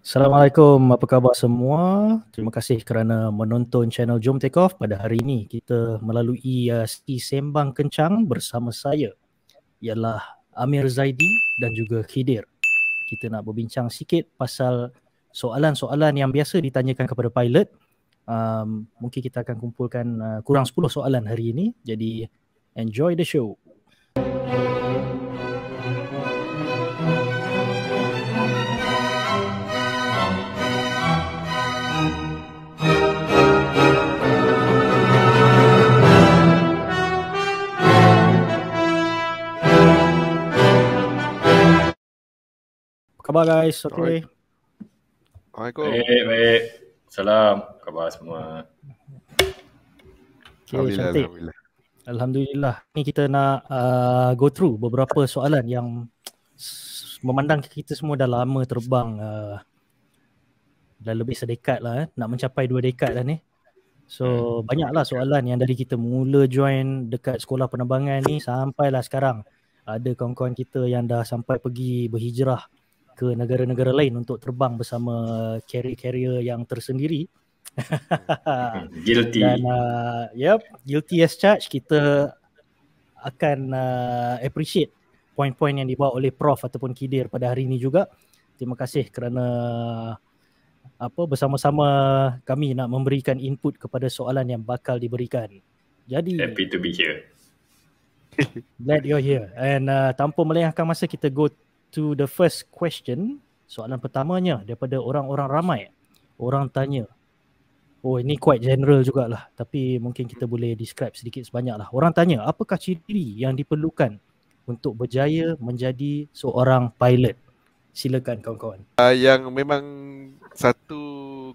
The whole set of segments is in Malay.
Assalamualaikum, apa khabar semua? Terima kasih kerana menonton channel Jom Take Off. Pada hari ini kita melalui sesi sembang kencang bersama saya ialah Amir Zaidi dan juga Khidir. Kita nak berbincang sikit pasal soalan-soalan yang biasa ditanyakan kepada pilot. Mungkin kita akan kumpulkan kurang 10 soalan hari ini. Jadi enjoy the show. Khabar guys, okay? Assalamualaikum. Baik. Salam. Khabar semua. Okay, cantik. Alhamdulillah. Ni kita nak go through beberapa soalan yang memandang kita semua dah lama terbang. Dah lebih sedekad lah. Nak mencapai 2 dekad dah ni. So banyaklah soalan yang dari kita mula join dekat sekolah penerbangan ni sampailah sekarang. Ada kawan-kawan kita yang dah sampai pergi berhijrah ke negara-negara lain untuk terbang bersama carrier-carrier yang tersendiri. Guilty. Dan guilty as charged. Kita akan appreciate poin-poin yang dibawa oleh Prof ataupun Khidir pada hari ini juga. Terima kasih kerana bersama-sama kami nak memberikan input kepada soalan yang bakal diberikan. Jadi Happy to be here. Glad you're here. And tanpa melengahkan masa, kita go to the first question. Soalan pertamanya daripada orang-orang ramai. Orang tanya, ini quite general jugalah, tapi mungkin kita boleh describe sedikit sebanyak lah. Orang tanya, apakah ciri yang diperlukan untuk berjaya menjadi seorang pilot? Silakan kawan-kawan. Yang memang satu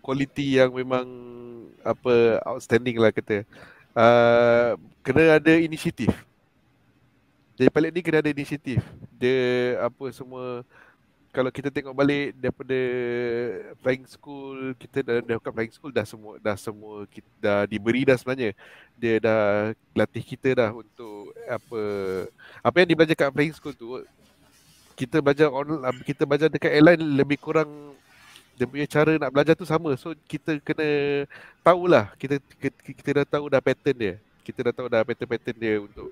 kualiti yang memang outstanding lah kata. Kena ada inisiatif. Jadi pilot ni kena ada inisiatif. Dia semua, kalau kita tengok balik daripada flying school, kita dah bukan flying school, dah semua kita dah diberi dah sebenarnya. Dia dah latih kita dah untuk apa yang dibelajar kat flying school tu, kita belajar dekat airline lebih kurang dia punya cara nak belajar tu sama. So kita kena tahulah, kita dah tahu dah pattern dia. Kita dah tahu dah pattern dia untuk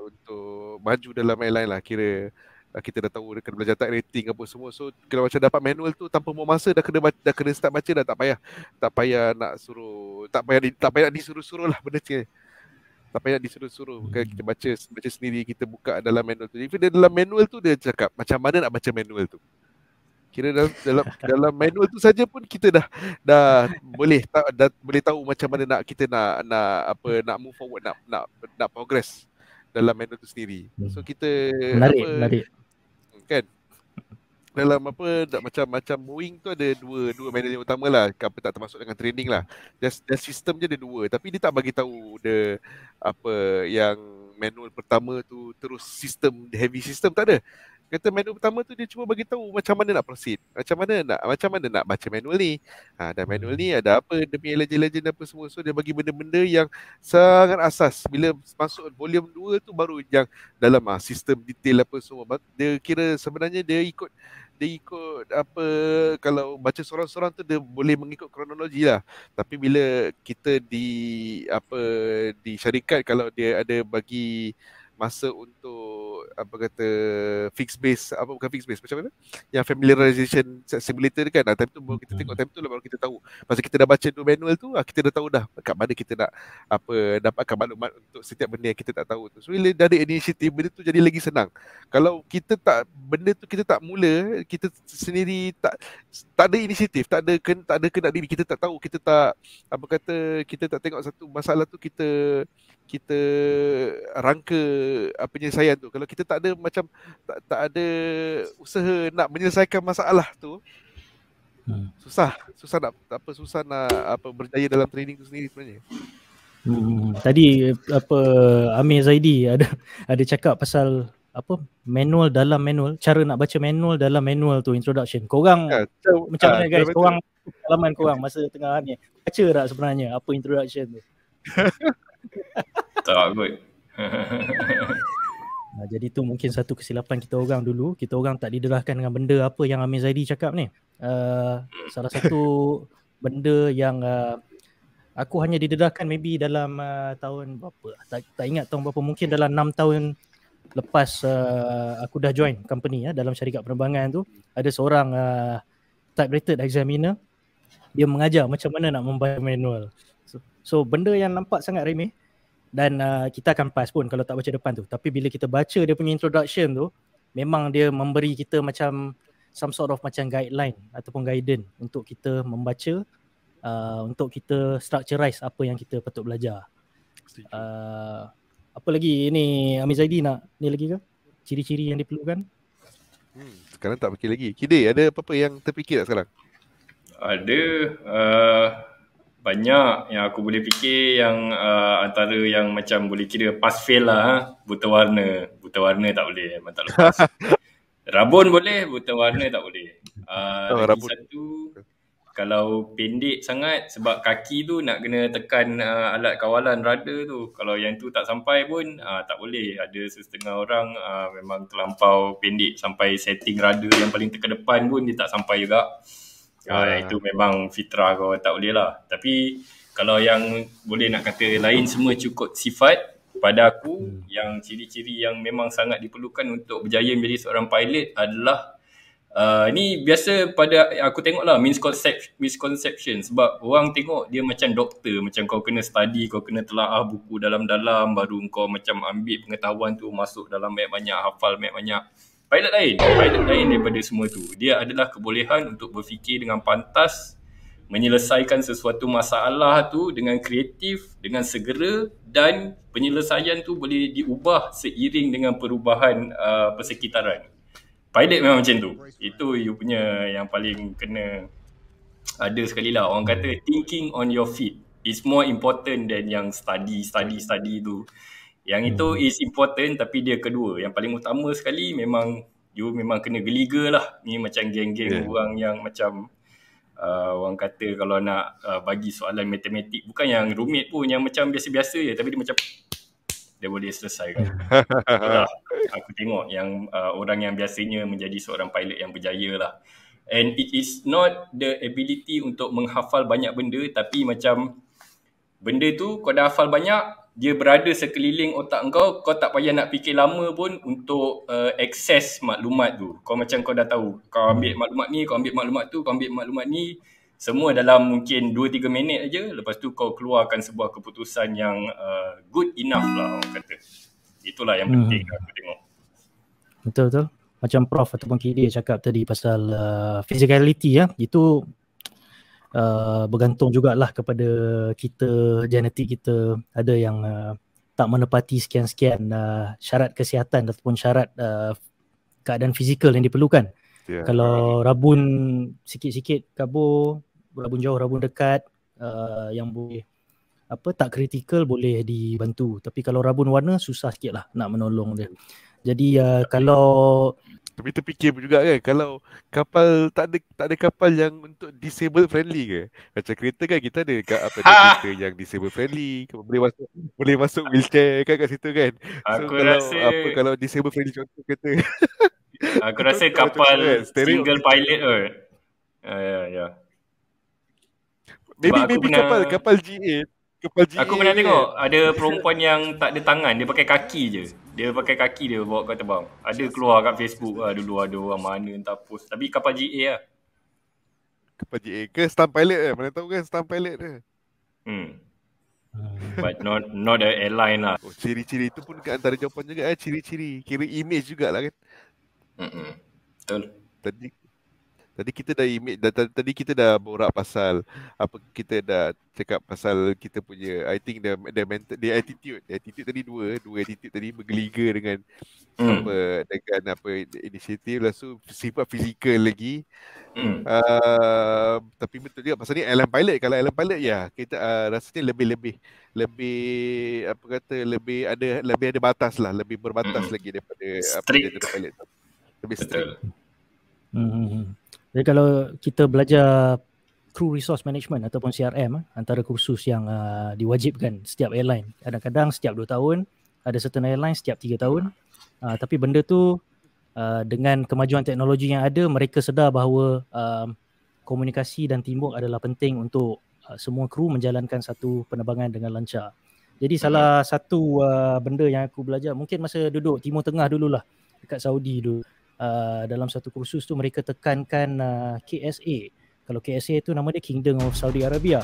untuk maju dalam airline lah. Kira kita dah tahu dia kena belajar type rating apa semua. So kalau macam dapat manual tu tanpa buang masa dah kena start baca dah, tak payah nak suruh, tak payah disuruh-suruh lah benda ni. Tak payah disuruh-suruh. Kita baca sendiri, kita buka dalam manual tu. Even dalam manual tu dia cakap macam mana nak baca manual tu. Kira dalam manual tu saja pun kita dah boleh tahu macam mana kita nak move forward, nak progress dalam manual tu sendiri. So kita menarik. Kan? Dalam macam Boeing tu ada dua manual yang utama lah, tak termasuk dengan training lah. Dan sistem je ada 2, tapi dia tak bagi tahu dia yang manual pertama tu terus sistem heavy system, tak ada. Kata manual pertama tu dia cuma bagi tahu macam mana nak proceed, macam mana nak baca manual ni. Dan manual ni ada apa, dia punya legend apa semua. So dia bagi benda-benda yang sangat asas. Bila masuk volume 2 tu baru yang dalam sistem detail apa semua. Dia kira sebenarnya dia ikut kalau baca sorang-sorang tu dia boleh mengikut kronologi lah. Tapi bila kita di syarikat, kalau dia ada bagi masa untuk fixed base, bukan fixed base, macam mana yang familiarization simulator kan, time tu baru kita tengok, time tu lah baru kita tahu. Masa kita dah baca 2 manual tu, kita dah tahu dah kat mana kita nak dapatkan maklumat untuk setiap benda yang kita tak tahu tu. So bila dah ada inisiatif, benda tu jadi lagi senang. Kalau kita tak mula, kita sendiri tak ada inisiatif, tak ada kena diri, kita tak tahu, kita tak kita tak tengok satu masalah tu, kita rangka penyelesaian tu. Kalau kita tak ada tak ada usaha nak menyelesaikan masalah tu, susah nak berjaya dalam training tu sendiri sebenarnya. Tadi Amir Zaidi ada cakap pasal manual dalam manual, cara nak baca manual dalam manual tu, introduction. Korang macam mana guys? Korang pengalaman korang masa tengah ni baca tak sebenarnya apa introduction tu? Tak good. Jadi tu mungkin satu kesilapan kita orang dulu. Kita orang tak didedahkan dengan benda apa yang Amir Zaidi cakap ni. Salah satu benda yang aku hanya didedahkan maybe dalam tahun berapa, tak ingat tahun berapa, mungkin dalam 6 tahun lepas aku dah join company dalam syarikat penerbangan tu, ada seorang type-rated examiner, dia mengajar macam mana nak membaca manual. So benda yang nampak sangat remeh dan kita akan pass pun kalau tak baca depan tu, tapi bila kita baca dia punya introduction tu, memang dia memberi kita macam some sort of macam guideline ataupun guidance untuk kita membaca, untuk kita structurize apa yang kita patut belajar. Apa lagi ni Amir Zaidi nak ni lagi ke? Ciri-ciri yang diperlukan? Sekarang tak fikir lagi. Kide, ada apa-apa yang terfikir tak sekarang? Ada banyak yang aku boleh fikir, yang antara yang macam boleh kira pass fail lah. Buta warna tak boleh, memang tak lepas. Rabun boleh, buta warna tak boleh. Lagi rabun. satu, kalau pendek sangat, sebab kaki tu nak kena tekan alat kawalan rada tu. Kalau yang tu tak sampai pun tak boleh. Ada setengah orang memang terlampau pendek sampai setting rada yang paling tekan depan pun dia tak sampai juga. Itu memang fitrah kau, tak boleh lah. Tapi kalau yang boleh nak kata lain semua cukup sifat, pada aku yang ciri-ciri yang memang sangat diperlukan untuk berjaya menjadi seorang pilot adalah ni biasa pada aku tengok lah misconception. Sebab orang tengok dia macam doktor, macam kau kena study, kau kena telaah buku dalam-dalam baru kau macam ambil pengetahuan tu masuk dalam banyak-banyak, hafal banyak-banyak. Pilot lain daripada semua tu. Dia adalah kebolehan untuk berfikir dengan pantas, menyelesaikan sesuatu masalah tu dengan kreatif, dengan segera, dan penyelesaian tu boleh diubah seiring dengan perubahan persekitaran. Pilot memang macam tu. Itu you punya yang paling kena ada sekali lah. Orang kata thinking on your feet is more important than yang study tu. Yang itu is important, tapi dia kedua. Yang paling utama sekali memang you memang kena geliga lah. Ni macam geng-geng orang yang macam orang kata kalau nak bagi soalan matematik, bukan yang rumit pun, yang macam biasa-biasa je, tapi dia macam dia boleh selesaikan. Itulah aku tengok yang orang yang biasanya menjadi seorang pilot yang berjaya lah. And it is not the ability untuk menghafal banyak benda, tapi macam benda tu kau dah hafal banyak, dia berada sekeliling otak kau tak payah nak fikir lama pun untuk akses maklumat tu. Kau macam kau dah tahu, kau ambil maklumat ni, kau ambil maklumat tu, kau ambil maklumat ni, semua dalam mungkin 2-3 minit aja. Lepas tu kau keluarkan sebuah keputusan yang good enough lah orang kata. Itulah yang penting aku tengok. Betul. Macam Prof ataupun KD cakap tadi pasal physicality ya, itu bergantung jugalah kepada kita, genetik kita. Ada yang tak menepati sekian-sekian syarat kesihatan ataupun syarat keadaan fizikal yang diperlukan. Kalau rabun sikit-sikit kabur, rabun jauh, rabun dekat, yang boleh tak kritikal boleh dibantu. Tapi kalau rabun warna susah sikit lah nak menolong dia. Jadi kalau tapi terfikir juga kan, kalau kapal tak ada kapal yang untuk disabled friendly ke? Macam kereta kan kita ada kereta yang disabled friendly, boleh masuk wheelchair kan kat situ kan. So aku kalau rasa kalau disabled friendly contoh kereta. Aku rasa kapal single pilot kot. Ya. Maybe kapal G8. Aku pernah tengok ada perempuan yang tak ada tangan, dia pakai kaki je. Dia pakai kaki dia bawa kau terbang. Ada keluar kat Facebook dulu, ada orang mana entah post. Tapi kapal GA lah. Kapal GA ke stunt pilot mana tahu kan stunt pilot dia. But not the airline lah. Ciri-ciri itu pun ke antara jawapan juga ciri-ciri. Kira image jugalah kan. Betul. Tadi kita dah image, tadi kita dah borak pasal apa, kita dah cakap pasal kita punya, I think the mental, the attitude tadi dua attitude tadi bergeliga dengan inisiatif, lepas tu sifat fizikal lagi. Tapi betul juga pasal ni airline pilot. Kalau airline pilot kita rasanya lebih lebih ada batas lah, lebih berbatas lagi daripada pilot. Lebih strict. Jadi kalau kita belajar Crew Resource Management ataupun CRM, antara kursus yang diwajibkan setiap airline. Kadang-kadang setiap 2 tahun, ada certain airline setiap 3 tahun. Tapi benda tu dengan kemajuan teknologi yang ada, mereka sedar bahawa komunikasi dan teamwork adalah penting untuk semua kru menjalankan satu penerbangan dengan lancar. Jadi salah satu benda yang aku belajar mungkin masa duduk Timur Tengah dululah, dekat Saudi dulu, dalam satu kursus tu mereka tekankan KSA. Kalau KSA tu nama dia Kingdom of Saudi Arabia.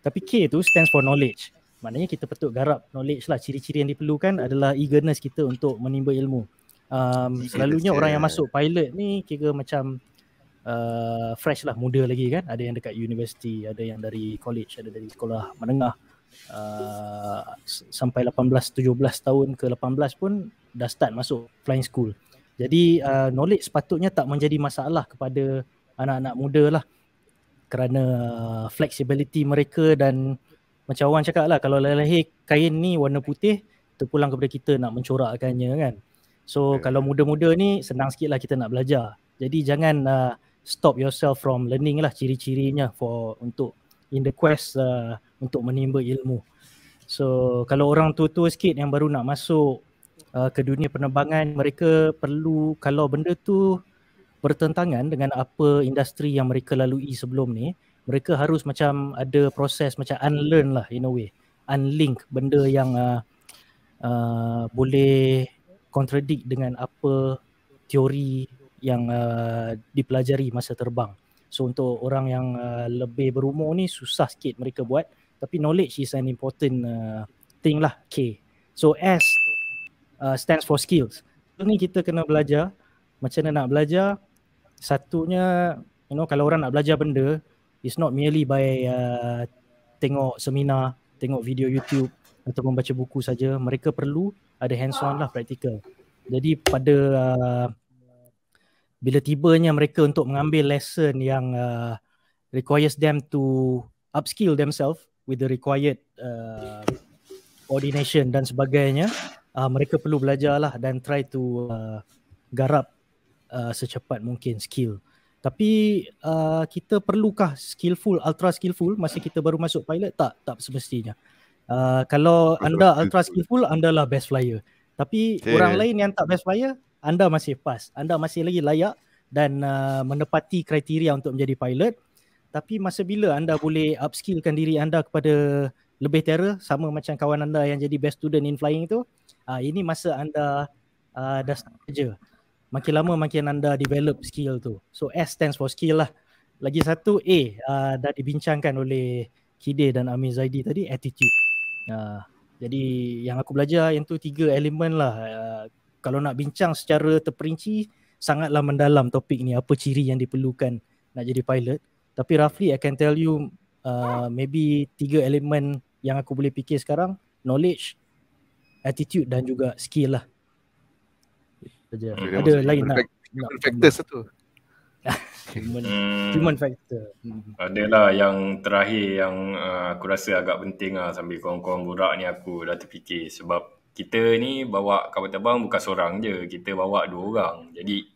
Tapi K tu stands for knowledge. Maknanya kita patut garap knowledge lah. Ciri-ciri yang diperlukan adalah eagerness kita untuk menimba ilmu. Selalunya orang yang masuk pilot ni kira macam fresh lah, muda lagi kan. Ada yang dekat universiti, ada yang dari college, ada dari sekolah menengah, sampai 18-17 tahun ke 18 pun dah start masuk flying school. Jadi knowledge sepatutnya tak menjadi masalah kepada anak-anak muda lah, kerana flexibility mereka. Dan macam orang cakap lah, kalau lahir kain ni warna putih, terpulang kepada kita nak mencorakkannya kan. So kalau muda-muda ni senang sikit lah kita nak belajar. Jadi jangan stop yourself from learning lah ciri-cirinya untuk in the quest untuk menimba ilmu. So kalau orang tua-tua sikit yang baru nak masuk ke dunia penerbangan, mereka perlu, kalau benda tu bertentangan dengan apa industri yang mereka lalui sebelum ni, mereka harus macam ada proses macam unlearn lah in a way, unlink benda yang boleh contradict dengan apa teori yang dipelajari masa terbang. So untuk orang yang lebih berumur ni susah sikit mereka buat, tapi knowledge is an important thing lah, K. So S stands for skills. Ni kita kena belajar. Macam mana nak belajar? Satunya, kalau orang nak belajar benda, it's not merely by tengok seminar, tengok video YouTube ataupun baca buku saja. Mereka perlu ada hands on lah, practical. Jadi pada bila tibanya mereka untuk mengambil lesson yang requires them to upskill themselves with the required coordination dan sebagainya, mereka perlu belajar lah dan try to garap secepat mungkin skill. Tapi kita perlukah skillful, ultra skillful masa kita baru masuk pilot? Tak semestinya. Kalau anda ultra skillful, anda lah best flyer. Tapi orang lain yang tak best flyer, anda masih pas. Anda masih lagi layak dan menepati kriteria untuk menjadi pilot. Tapi masa bila anda boleh upskillkan diri anda kepada lebih terror, sama macam kawan anda yang jadi best student in flying tu, ini masa anda dah start kerja. Makin lama makin anda develop skill tu. So S stands for skill lah. Lagi satu A, dah dibincangkan oleh Kide dan Amir Zaidi tadi, attitude. Jadi yang aku belajar yang tu 3 elemen lah. Kalau nak bincang secara terperinci, sangatlah mendalam topik ni, apa ciri yang diperlukan nak jadi pilot. Tapi roughly I can tell you maybe 3 elemen yang aku boleh fikir sekarang: knowledge, attitude dan juga skill lah. Ada lain nak factors tu. Human factor. Adalah yang terakhir yang aku rasa agak penting lah, sambil korang-korang borak ni aku dah terfikir. Sebab kita ni bawa kapal terbang bukan seorang je, kita bawa 2 orang. Jadi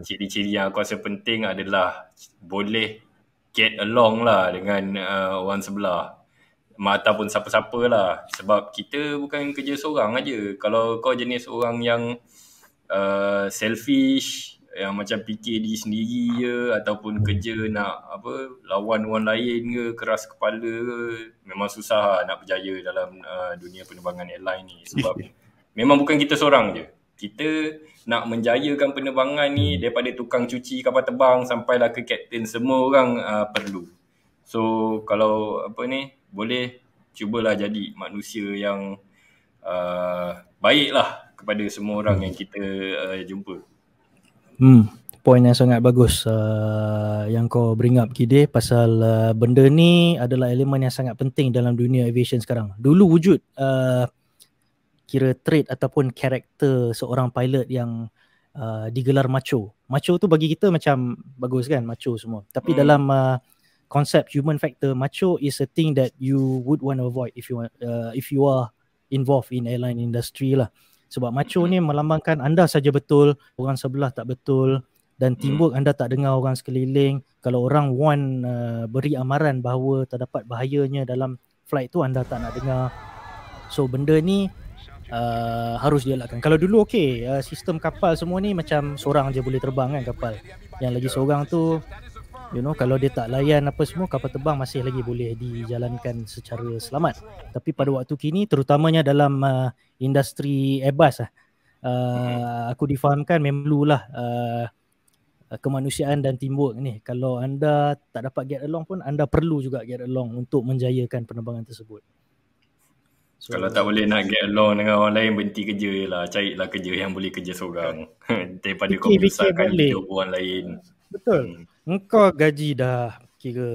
ciri-ciri yang aku rasa penting adalah boleh get along lah dengan orang sebelah, ataupun siapa-siapa lah. Sebab kita bukan kerja seorang aja. Kalau kau jenis orang yang selfish, yang macam fikir diri sendiri je, ataupun kerja nak lawan orang lain ke, keras kepala ke, memang susah lah nak berjaya dalam dunia penerbangan airline ni. Sebab memang bukan kita seorang je. Kita nak menjayakan penerbangan ni, daripada tukang cuci kapal terbang sampailah ke kapten, semua orang perlu. So kalau boleh cubalah jadi manusia yang baiklah kepada semua orang yang kita jumpa. Point yang sangat bagus yang kau bring up, Kide, pasal benda ni adalah elemen yang sangat penting dalam dunia aviation sekarang. Dulu wujud kira trait ataupun karakter seorang pilot yang digelar macho. Macho tu bagi kita macam bagus kan, macho semua. Tapi dalam konsep human factor, macho is a thing that you would want to avoid if you are involved in airline industry lah. Sebab macho ni melambangkan anda saja betul, orang sebelah tak betul, dan teamwork anda tak dengar orang sekeliling. Kalau orang beri amaran bahawa terdapat bahayanya dalam flight tu, anda tak nak dengar. So benda ni harus dielakkan. Kalau dulu sistem kapal semua ni macam seorang je boleh terbang kan kapal. Yang lagi seorang tu, kalau dia tak layan apa semua, kapal terbang masih lagi boleh dijalankan secara selamat. Tapi pada waktu kini, terutamanya dalam industri Airbus aku difahamkan memang perlulah kemanusiaan dan teamwork ni. Kalau anda tak dapat get along pun, anda perlu juga get along untuk menjayakan penerbangan tersebut. So, kalau tak boleh nak get along dengan orang lain, berhenti kerja je lah. Carilah kerja yang boleh kerja seorang. Daripada kau menyusahkan hidup orang lain. Betul. Engkau gaji dah kira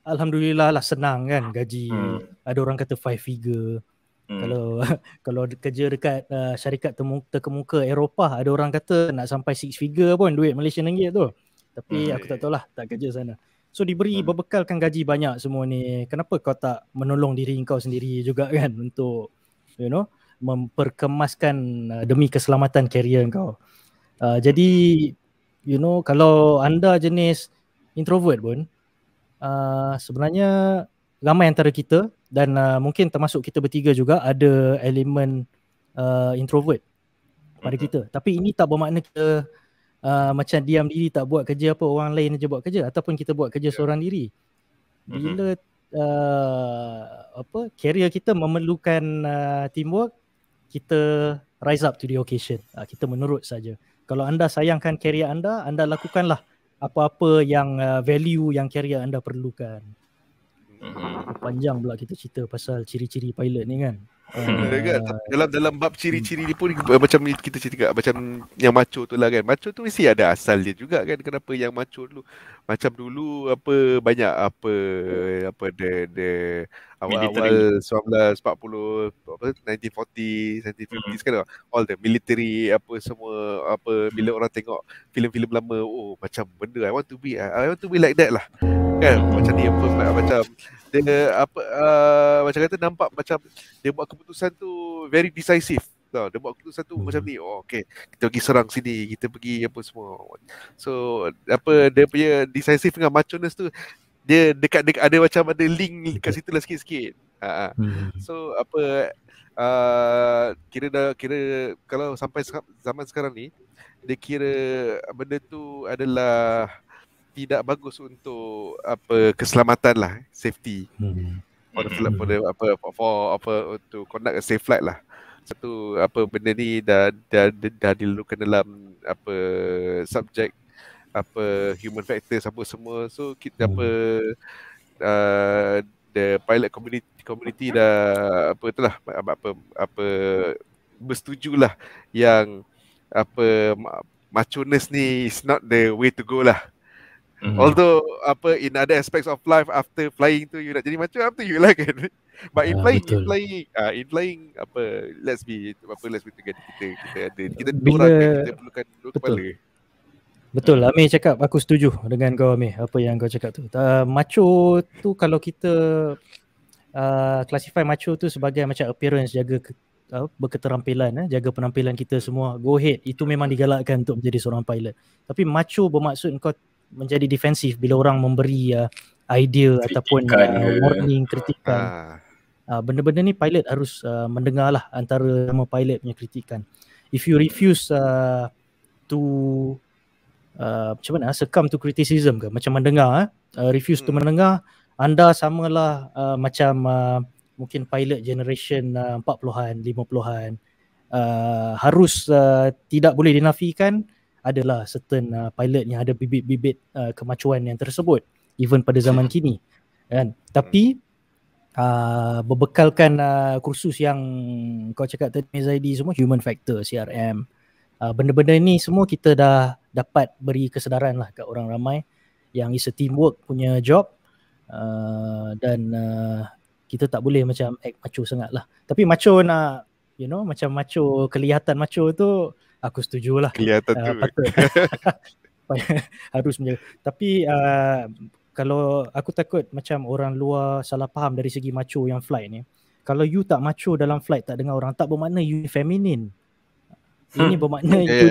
alhamdulillah lah, senang kan gaji. Ada orang kata 5 figure. Kalau kerja dekat syarikat terkemuka Eropah, ada orang kata nak sampai 6 figure pun duit Malaysian ringgit tu. Tapi aku tak tahulah, tak kerja sana. So diberi berbekalkan gaji banyak semua ni. Kenapa kau tak menolong diri kau sendiri juga kan untuk memperkemaskan demi keselamatan karier kau. Jadi kalau anda jenis introvert pun, sebenarnya ramai antara kita dan mungkin termasuk kita bertiga juga ada elemen introvert pada kita. Tapi ini tak bermakna kita macam diam diri tak buat kerja apa, orang lain je buat kerja, ataupun kita buat kerja seorang diri. Bila career kita memerlukan teamwork, kita rise up to the occasion. Kita menurut saja. Kalau anda sayangkan career anda lakukanlah apa-apa yang value yang career anda perlukan. Panjang pula kita cerita pasal ciri-ciri pilot ni kan. Dalam bab ciri-ciri ni pun macam kita cerita macam yang macho tu lah kan. Macho tu mesti ada asal dia juga kan. Kenapa yang macho dulu? Macam dulu banyak awal 1940 1940 1950s kan, all the military semua bila orang tengok filem-filem lama, macam benda I want to be like that lah kan. Macam ni macam dia macam kata nampak macam dia buat keputusan tu very decisive. Dia buat keputusan tu macam ni, okay, kita pergi serang sini, kita pergi apa semua. So dia punya decisive dengan macho-ness tu, dia dekat ada macam ada link kat situ lah sikit-sikit. So kira kalau sampai zaman sekarang ni, dia kira benda tu adalah tidak bagus untuk keselamatan lah, safety. To conduct a safe flight lah. Satu benda ni dah dilalukan dalam subjek human factors semua. So kita the pilot community dah bersetujulah yang macho-ness ni is not the way to go lah. Although in other aspects of life, after flying tu you nak jadi macam up to you lah kan. But in flying let's be together, kita dua orang kan, kita perlukan dua kepala. Betul, Amir cakap, aku setuju dengan kau Amir, apa yang kau cakap tu. Macho tu kalau kita classify macho tu sebagai macam appearance, jaga berketerampilan, jaga penampilan kita semua, go ahead, itu memang digalakkan untuk menjadi seorang pilot. Tapi macho bermaksud kau menjadi defensif bila orang memberi idea kritikan ataupun warning, kritikan. Benda-benda ni pilot harus mendengar lah, antara nama pilot punya kritikan. If you refuse to macam mana, succumb to criticism ke, macam mendengar, refuse to mendengar, anda samalah macam mungkin pilot generation 40-an, 50-an, harus tidak boleh dinafikan adalah certain pilot yang ada bibit-bibit kemacuan yang tersebut even pada zaman kini kan. Tapi berbekalkan kursus yang kau cakap tadi Zaidi, semua human factor, CRM, benda-benda ni semua kita dah dapat beri kesedaran lah kat orang ramai yang is a teamwork punya job, dan kita tak boleh macam act macho sangat lah. Tapi macho nak macam macho, kelihatan macho tu aku setujulah. Kelihatan tu patut harus menjaga. Tapi kalau aku takut macam orang luar salah faham dari segi macho yang flight ni. Kalau you tak macho dalam flight, tak dengar orang, tak bermakna you feminine. Ini bermakna you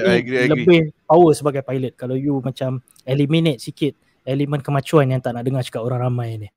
lebih power sebagai pilot. Kalau you macam eliminate sikit elemen kemacuan yang tak nak dengar cakap orang ramai ni.